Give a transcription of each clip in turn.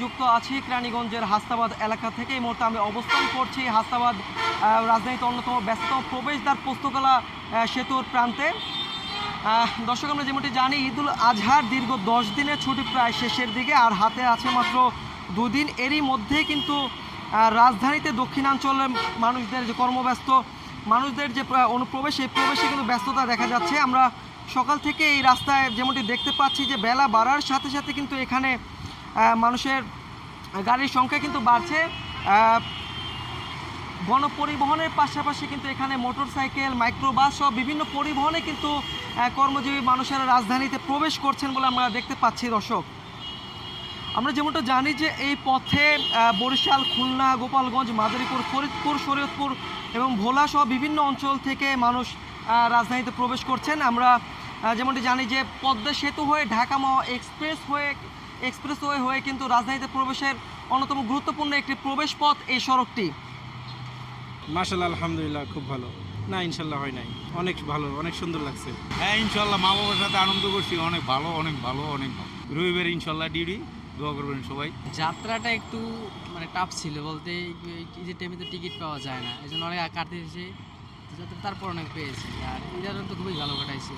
যুক্ত আছি কেরানীগঞ্জের হাসনাবাদ এলাকা থেকে। এই মুহূর্তে আমি অবস্থান করছি হাসনাবাদ রাজধানীতে অন্যতম ব্যস্ততম প্রবেশদ্বার পোস্তকলা সেতুর প্রান্তে। দর্শক, আমরা যেমনটি জানি, ঈদুল আজহার দীর্ঘ 10 দিনের ছুটি প্রায় শেষের দিকে, আর হাতে আছে মাত্র 2 দিন। এরই মধ্যে কিন্তু রাজধানীতে দক্ষিণাঞ্চলের মানুষদের যে কর্মব্যস্ত মানুষদের যে অনুপ্রবেশ, এই প্রবেশে কিন্তু ব্যস্ততা দেখা যাচ্ছে। আমরা সকাল থেকে এই রাস্তায় যেমনটি দেখতে পাচ্ছি যে বেলা বাড়ার সাথে সাথে কিন্তু এখানে মানুষের গাড়ির সংখ্যা কিন্তু বাড়ছে। গণপরিবহনের পাশাপাশি কিন্তু এখানে মোটরসাইকেল, মাইক্রোবাস সহ বিভিন্ন পরিবহনে কিন্তু কর্মজীবী মানুষেরা রাজধানীতে প্রবেশ করছেন বলে আমরা দেখতে পাচ্ছি। দর্শক, আমরা যেমনটা জানি যে এই পথে বরিশাল, খুলনা, গোপালগঞ্জ, মাদারীপুর, ফরিদপুর, শরীয়তপুর এবং ভোলা সহ বিভিন্ন অঞ্চল থেকে মানুষ রাজধানীতে প্রবেশ করছেন। আমরা যেমনটি জানি যে পদ্মা সেতু হয়ে ঢাকা এক্সপ্রেসওয়ে হয়ে কিন্তু রাজধানীতে প্রবেশের অন্যতম গুরুত্বপূর্ণ একটি প্রবেশ পথ এই সড়কটি। মাশাআল্লাহ, আলহামদুলিল্লাহ, খুব ভালো। না, ইনশাল্লাহ হয় নাই, অনেক ভালো, অনেক সুন্দর লাগছে। হ্যাঁ, ইনশাল্লাহ মা বাবার সাথে আনন্দ করছি, অনেক ভালো, অনেক ভালো, অনেক ভালো। রবিবার ইনশাল্লাহ ডিউটি, দোয়া করবেন সবাই। যাত্রাটা একটু টাফ ছিল বলতে, ঈদের টাইমে তো টিকিট পাওয়া যায় না, এই জন্য অনেক কাটতে এসেছে, তারপর অনেক পেয়েছি। আর ঈদের তো খুবই ভালো কাটাইছি।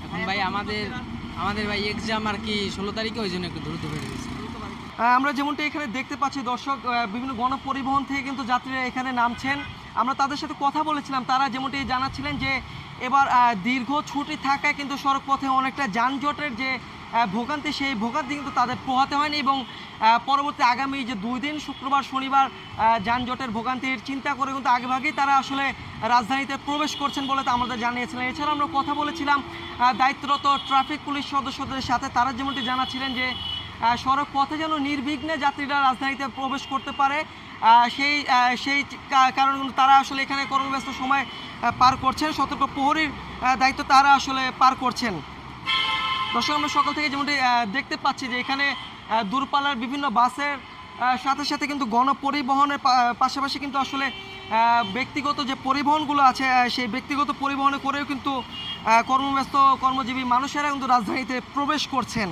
এখন ভাই আমাদের ভাই এক্সাম আর কি 16 তারিখে, ওই জন্য একটু দ্রুত বেড়ে গেছে। আমরা যেমনটি এখানে দেখতে পাচ্ছি দর্শক, বিভিন্ন গণপরিবহন থেকে কিন্তু যাত্রীরা এখানে নামছেন। আমরা তাদের সাথে কথা বলেছিলাম, তারা যেমনটি জানাচ্ছিলেন যে এবার দীর্ঘ ছুটি থাকায় কিন্তু সড়ক পথে অনেকটা যানজটের যে ভোগান্তি, সেই ভোগান্তি কিন্তু তাদের পোহাতে হয়নি, এবং পরবর্তী আগামী যে 2 দিন শুক্রবার শনিবার যানজটের ভোগান্তির চিন্তা করে কিন্তু আগেভাগেই তারা আসলে রাজধানীতে প্রবেশ করছেন বলে আমাদের জানিয়েছিলেন। এছাড়া আমরা কথা বলেছিলাম দায়িত্বরত ট্রাফিক পুলিশ সদস্যদের সাথে, তারা যেমনটি জানাচ্ছিলেন যে সড়ক পথে যেন নির্বিঘ্নে যাত্রীরা রাজধানীতে প্রবেশ করতে পারে, সেই কারণে কিন্তু তারা আসলে এখানে কর্মব্যস্ত সময় পার করছেন। সতর্ক প্রহরীর দায়িত্ব তারা আসলে পার করছেন। দর্শক, আমরা সকাল থেকে যেমনটি দেখতে পাচ্ছি যে এখানে দূরপাল্লার বিভিন্ন বাসের সাথে সাথে কিন্তু গণপরিবহনের পাশাপাশি কিন্তু আসলে ব্যক্তিগত যে পরিবহনগুলো আছে, সেই ব্যক্তিগত পরিবহনে করেও কিন্তু কর্মব্যস্ত কর্মজীবী মানুষেরা কিন্তু রাজধানীতে প্রবেশ করছেন।